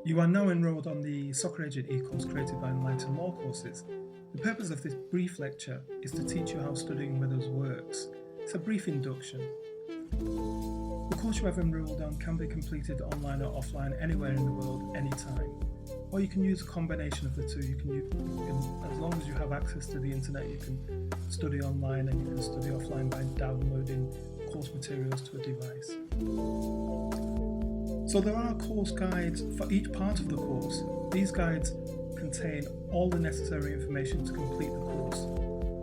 You are now enrolled on the Soccer Agent eCourse created by Enlightened Law Courses. The purpose of this brief lecture is to teach you how studying with us works. It's a brief induction. The course you have enrolled on can be completed online or offline anywhere in the world, anytime. Or you can use a combination of the two. You can, as long as you have access to the internet, you can study online and you can study offline by downloading course materials to a device. So there are course guides for each part of the course. These guides contain all the necessary information to complete the course.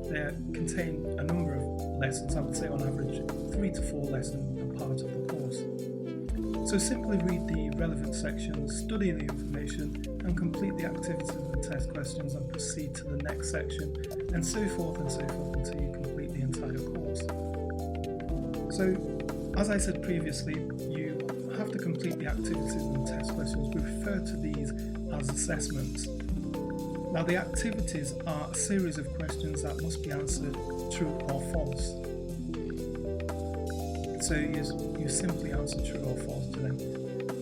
They contain a number of lessons, I would say on average 3 to 4 lessons per part of the course. So simply read the relevant sections, study the information and complete the activities and test questions and proceed to the next section and so forth until you complete the entire course. So as I said previously, you have to complete the activities and test questions. We refer to these as assessments. Now the activities are a series of questions that must be answered true or false. So you simply answer true or false to them.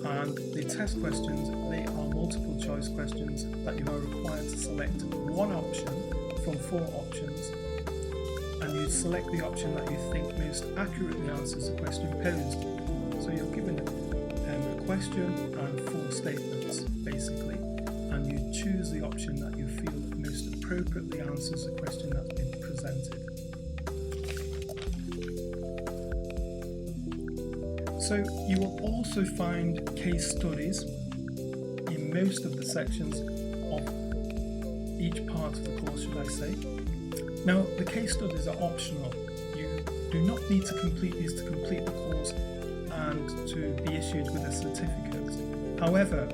And the test questions, they are multiple choice questions that you are required to select one option from 4 options, and you select the option that you think most accurately answers the question posed. So you're given a question and 4 statements basically, and you choose the option that you feel most appropriately answers the question that's been presented. So you will also find case studies in most of the sections of each part of the course, should I say. Now the case studies are optional. You do not need to complete these to complete the course and to be issued with a certificate. However,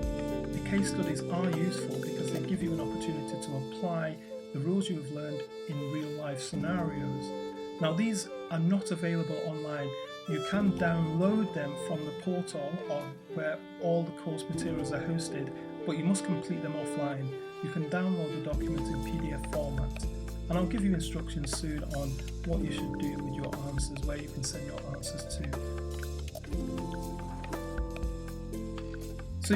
the case studies are useful because they give you an opportunity to apply the rules you have learned in real life scenarios. Now these are not available online. You can download them from the portal or where all the course materials are hosted, but you must complete them offline. You can download the documents in PDF format. And I'll give you instructions soon on what you should do with your answers, where you can send your answers to. So,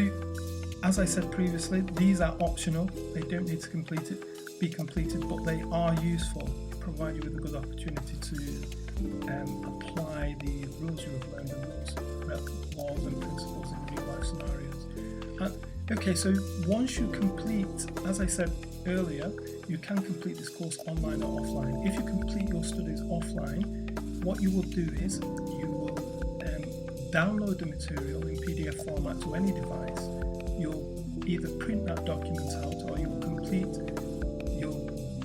as I said previously, these are optional. They don't need to be completed, but they are useful. They provide you with a good opportunity to apply the rules you have learned and laws and principles in real life scenarios. Okay, so once you complete, as I said earlier, you can complete this course online or offline. If you complete your studies offline, what you will do is you will download the material in PDF format to any device. You'll either print that document out or you'll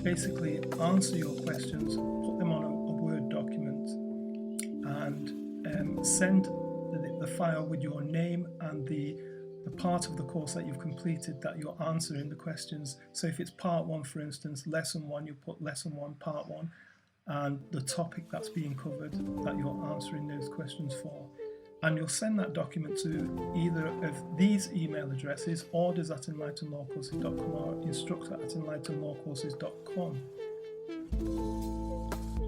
basically answer your questions, put them on a Word document and send the file with your name and the part of the course that you've completed that you're answering the questions. So if it's part 1, for instance, lesson 1, you put lesson 1, part 1, and the topic that's being covered that you're answering those questions for. And you'll send that document to either of these email addresses, orders@enlightenedlawcourses.com or instructor@enlightenedlawcourses.com.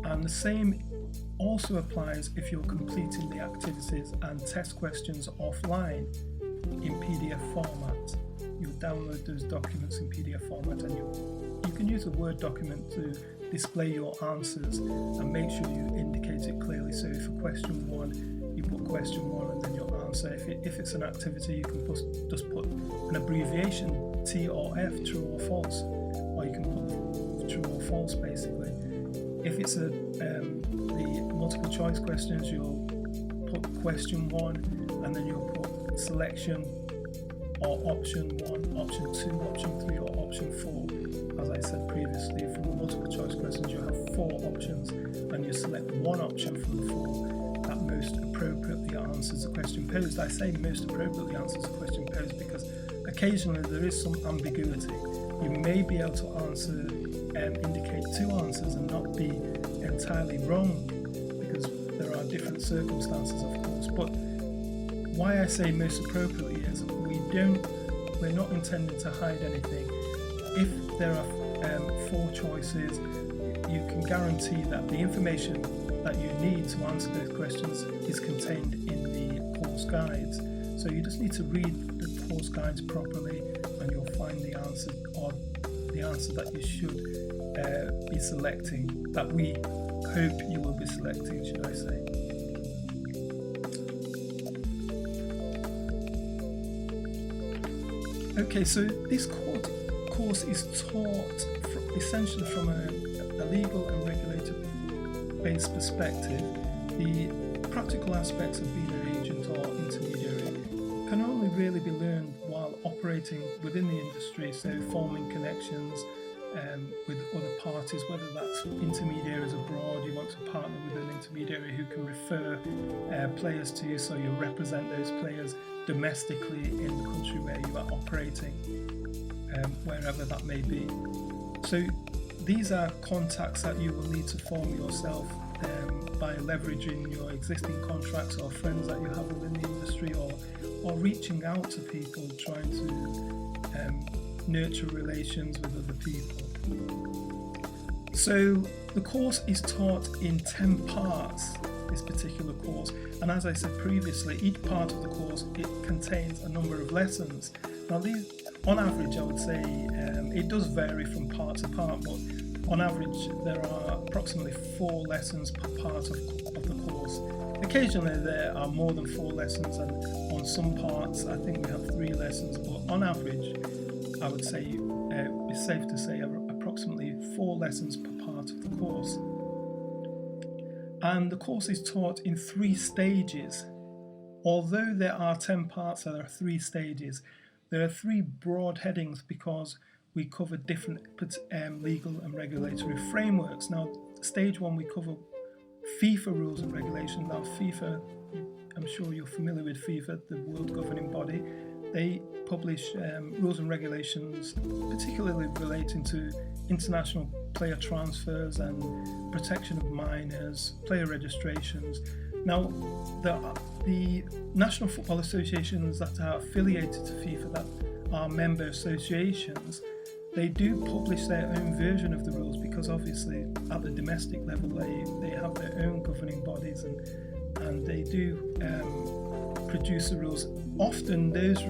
And the same also applies if you're completing the activities and test questions offline in PDF format. You download those documents in PDF format and you can use a Word document to display your answers and make sure you indicate it clearly. So for question 1, you put question 1 and then your answer. If it's an activity, you can just put an abbreviation, T or F, true or false, or you can put true or false basically. If it's the multiple choice questions, you'll put question 1 and then you'll put selection or option 1, option 2, option 3 or option 4. As I said previously, for the multiple choice questions you have 4 options and you select one option from the 4 that most appropriately answers the question posed. I say most appropriately answers the question posed because occasionally there is some ambiguity. You may be able to indicate 2 answers and not be entirely wrong because there are different circumstances, of course. But why I say most appropriately is we're not intending to hide anything. If there are 4 choices, you can guarantee that the information that you need to answer those questions is contained in the course guides. So you just need to read the course guides properly, and you'll find the answer, or the answer that you should be selecting, that we hope you will be selecting, should I say. Okay, so this course is taught essentially from a legal and regulator-based perspective. The practical aspects of being an agent or intermediary can only really be learned while operating within the industry, so forming connections with other parties, whether that's intermediaries abroad. You want to partner with an intermediary who can refer players to you, so you represent those players domestically in the country where you are operating, wherever that may be. So these are contacts that you will need to form yourself by leveraging your existing contracts or friends that you have within the industry, or reaching out to people, trying to nurture relations with other people. So the course is taught in 10 parts, this particular course, and as I said previously, each part of the course, it contains a number of lessons. Now these, on average, I would say it does vary from part to part, but on average there are approximately 4 lessons per part of the course. Occasionally there are more than 4 lessons, and on some parts I think we have 3 lessons, but on average I would say it's safe to say approximately 4 lessons per part of the course. And the course is taught in 3 stages. Although there are 10 parts, there are 3 stages. There are 3 broad headings because we cover different legal and regulatory frameworks. Now, stage 1 we cover FIFA rules and regulations. Now, FIFA, I'm sure you're familiar with FIFA, the world governing body. They publish rules and regulations, particularly relating to international player transfers and protection of minors, player registrations. Now, the national football associations that are affiliated to FIFA, that are member associations, they do publish their own version of the rules, because obviously at the domestic level they have their own governing bodies, and they do produce the rules. Often those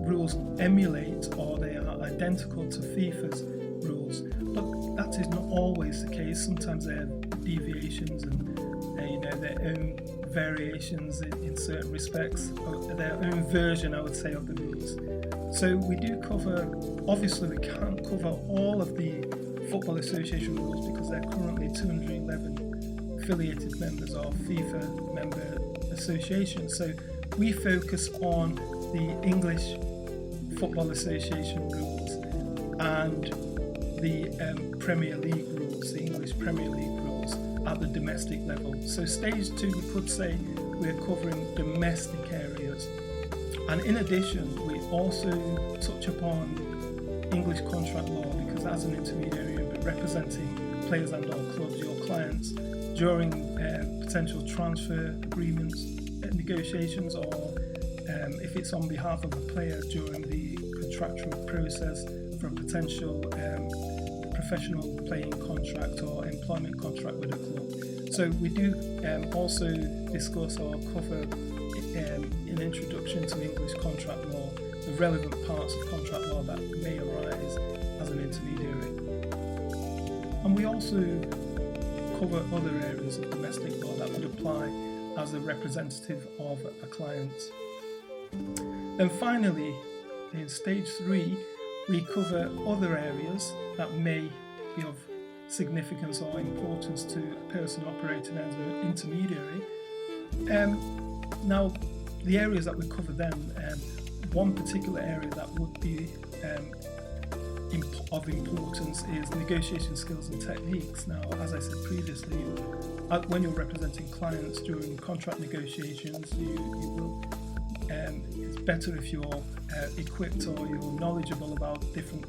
rules emulate, or they are identical to FIFA's rules, but that is not always the case. Sometimes there are deviations and their own variations in certain respects, their own version, I would say, of the rules. So we do cover, obviously we can't cover all of the Football Association rules because there are currently 211 affiliated members of FIFA member associations. So we focus on the English Football Association rules and the Premier League rules, the English Premier League rules at the domestic level. So stage 2, we could say we're covering domestic areas. And in addition, we also touch upon English contract law, because as an intermediary, you'll be representing players and or clubs, your clients, during potential transfer agreements, negotiations, or if it's on behalf of a player during the contractual process for a potential professional playing contract or employment contract with a club. So we do also discuss or cover an introduction to English contract law, the relevant parts of contract law that may arise as an intermediary. And we also cover other areas of domestic law that would apply as a representative of a client. Then finally, in stage 3, we cover other areas that may be of significance or importance to a person operating as an intermediary. Now, the areas that we cover then, one particular area that would be of importance is negotiation skills and techniques. Now, as I said previously, when you're representing clients during contract negotiations, you will. It's better if you're equipped or you're knowledgeable about different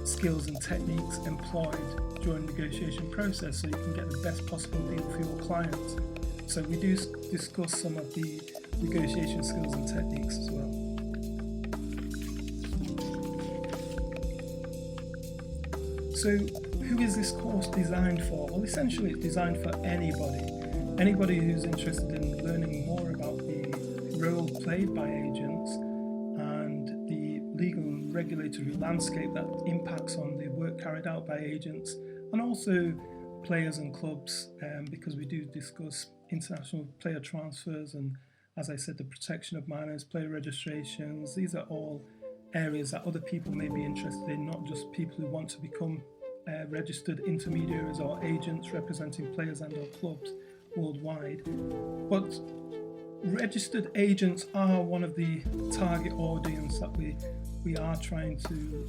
skills and techniques employed during the negotiation process, so you can get the best possible deal for your clients. So we do discuss some of the negotiation skills and techniques as well. So who is this course designed for? Well, essentially it's designed for anybody who's interested in learning more about the role played by agents and the legal and regulatory landscape that impacts on the work carried out by agents, and also players and clubs, because we do discuss international player transfers and, as I said, the protection of minors, player registrations. These are all areas that other people may be interested in, not just people who want to become registered intermediaries or agents representing players and or clubs worldwide. But registered agents are one of the target audience that we are trying to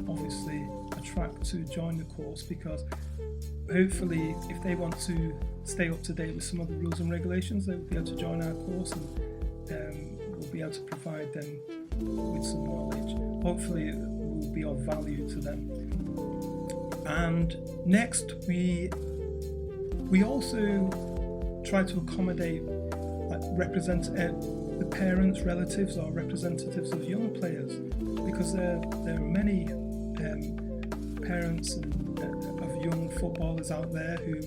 obviously attract to join the course, because hopefully if they want to stay up to date with some of the rules and regulations, they'll be able to join our course, and we'll be able to provide them with some knowledge. Hopefully it will be of value to them. And next we also try to accommodate the parents, relatives or representatives of young players, because there are many parents of young footballers out there who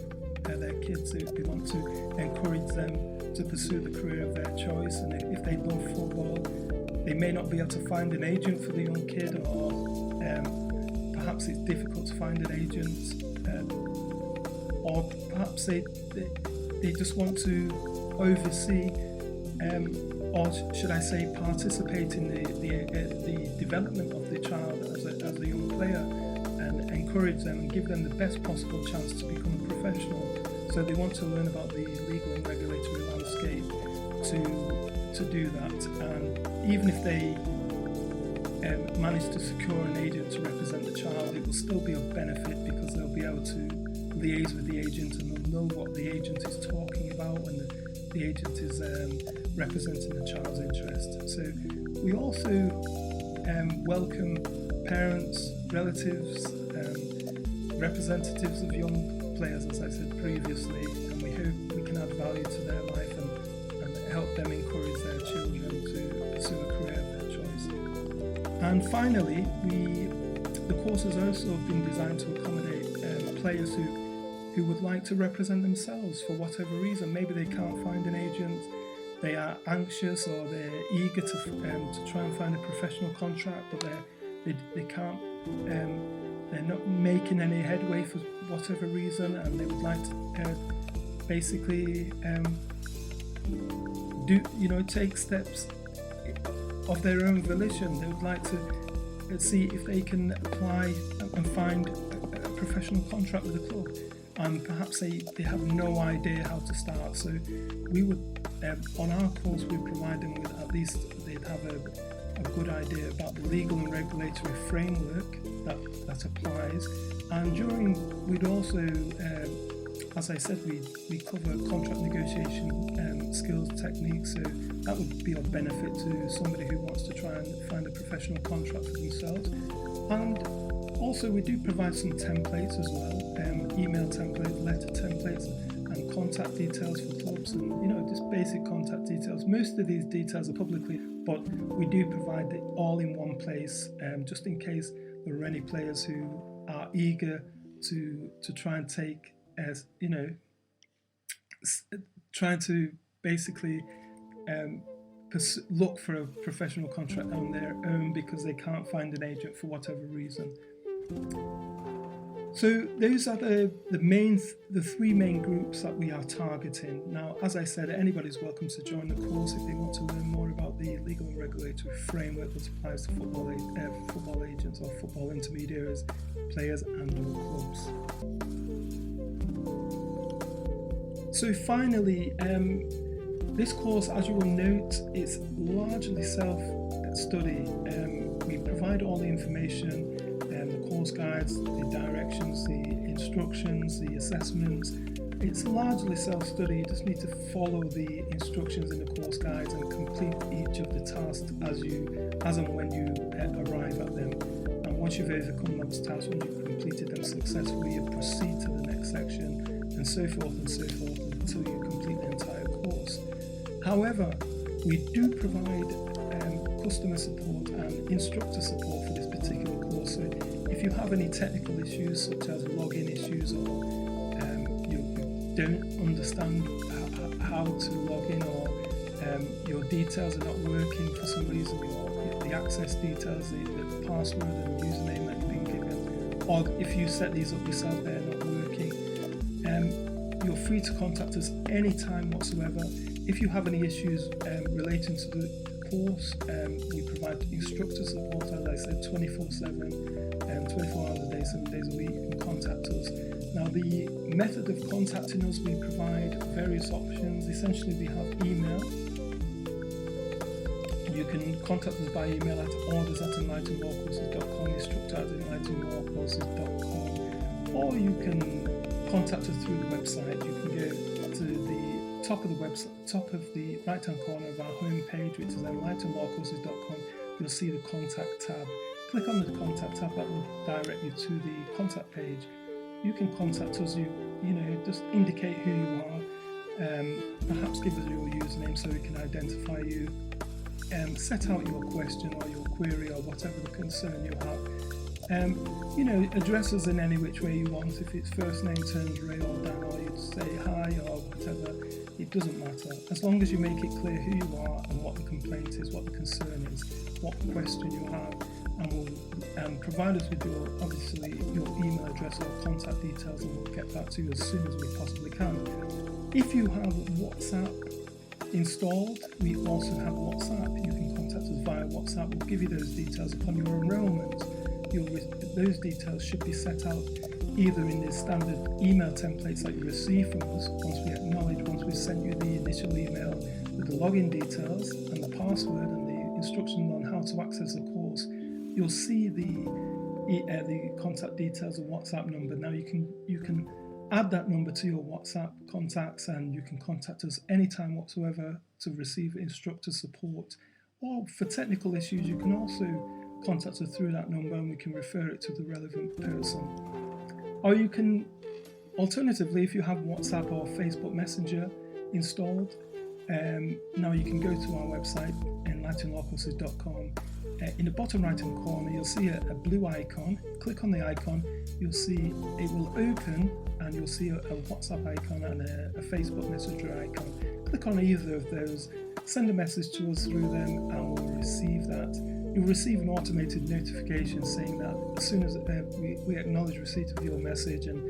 their kids, who want to encourage them to pursue the career of their choice, and if they love football, they may not be able to find an agent for the young kid, or perhaps it's difficult to find an agent, or perhaps they just want to oversee, or should I say participate in the development of the child as a young player, and encourage them and give them the best possible chance to become a professional. So they want to learn about the legal and regulatory landscape to do that. And even if they manage to secure an agent to represent the child, it will still be of benefit, because they'll be able to liaise with the agent and they'll know what the agent is talking about when the agent is representing the child's interest. So we also welcome parents, relatives, representatives of young players, as I said previously, and we hope we can add value to their life and help them encourage their children to pursue a career of their choice. And finally, the course has also been designed to accommodate players who would like to represent themselves for whatever reason. Maybe they can't find an agent, they are anxious, or they're eager to try and find a professional contract, but they can't, they're not making any headway for whatever reason, and they would like to basically take steps of their own volition. They would like to see if they can apply and find a professional contract with a club, and perhaps they have no idea how to start. So we would, on our course, we provide them with, at least they'd have a good idea about the legal and regulatory framework that applies. And we'd also, as I said, we cover contract negotiation skills, techniques, so that would be of benefit to somebody who wants to try and find a professional contract for themselves. And also we do provide some templates as well, email templates, letter templates, and contact details for clubs, and just basic contact details. Most of these details are publicly, but we do provide it all in one place, just in case there are any players who are eager to try and take, trying to basically look for a professional contract on their own because they can't find an agent for whatever reason. So those are the three main groups that we are targeting. Now, as I said, anybody's welcome to join the course if they want to learn more about the legal and regulatory framework that applies to football agents or football intermediaries, players and or clubs. So finally, this course, as you will note, is largely self-study. We provide all the information, the course guides, the directions, the instructions, the assessments. It's largely self-study. You just need to follow the instructions in the course guides and complete each of the tasks as and when you arrive at them. And once you've overcome those tasks, when you've completed them successfully, you proceed to the next section, and so forth until you complete the entire course. However, we do provide customer support and instructor support for this particular course. So if you have any technical issues such as login issues, or you don't understand how to log in, or your details are not working for some reason, the access details, the password and username that you've been given, or if you set these up yourself, they're not working, you're free to contact us anytime whatsoever. If you have any issues relating to the course, we provide instructor support, as I said, 24/7, 24 hours a day, 7 days a week. You can contact us. Now, the method of contacting us, we provide various options. Essentially, we have email. You can contact us by email at orders@enlightenedlawcourses.com, instructor@enlightenedlawcourses.com, or you can contact us through the website. You can go to the top of the website, top of the right-hand corner of our homepage, which is enlightenedlawcourses.com. You'll see the contact tab. Click on the contact tab, that will direct you to the contact page. You can contact us, just indicate who you are, perhaps give us your username so we can identify you, set out your question or your query or whatever the concern you have. Address us in any which way you want. If it's first name turns Ray or Dan, or you say hi or whatever, it doesn't matter. As long as you make it clear who you are and what the complaint is, what the concern is, what question you have, and provide us with your email address or contact details, and we'll get back to you as soon as we possibly can. If you have WhatsApp installed, we also have WhatsApp. You can contact us via WhatsApp. We'll give you those details upon your enrolment. Those details should be set out either in the standard email templates that you receive from us once we've sent you the initial email with the login details and the password and the instructions on how to access the course. You'll see the contact details and WhatsApp number. Now you can add that number to your WhatsApp contacts, and you can contact us anytime whatsoever to receive instructor support. Or for technical issues, you can also contact us through that number and we can refer it to the relevant person. Or you can, alternatively, if you have WhatsApp or Facebook Messenger installed, now you can go to our website, enlightenedlawcourses.com. In the bottom right hand corner, you'll see a blue icon. Click on the icon, you'll see it will open, and you'll see a WhatsApp icon and a Facebook Messenger icon. Click on either of those, send a message to us through them, and we'll receive that. You'll receive an automated notification saying that as soon as we acknowledge receipt of your message, and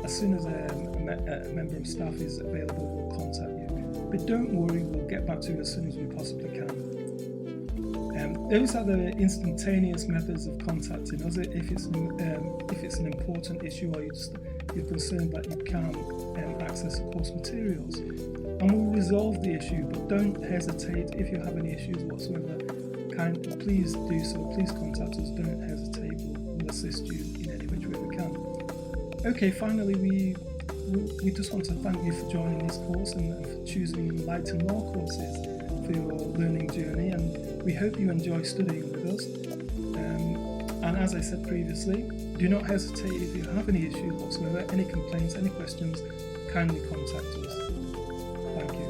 as soon as a member of staff is available, we'll contact you. But don't worry, we'll get back to you as soon as we possibly can. Those are the instantaneous methods of contacting us. If it's an important issue, or you're concerned that you can't access the course materials, and we'll resolve the issue. But don't hesitate if you have any issues whatsoever. Please do so. Please contact us. Don't hesitate. We'll assist you in any which way we can. Okay. Finally, we just want to thank you for joining this course and for choosing Enlightened Law Courses for your learning journey, and we hope you enjoy studying with us. And as I said previously, do not hesitate if you have any issues whatsoever, any complaints, any questions, kindly contact us. Thank you.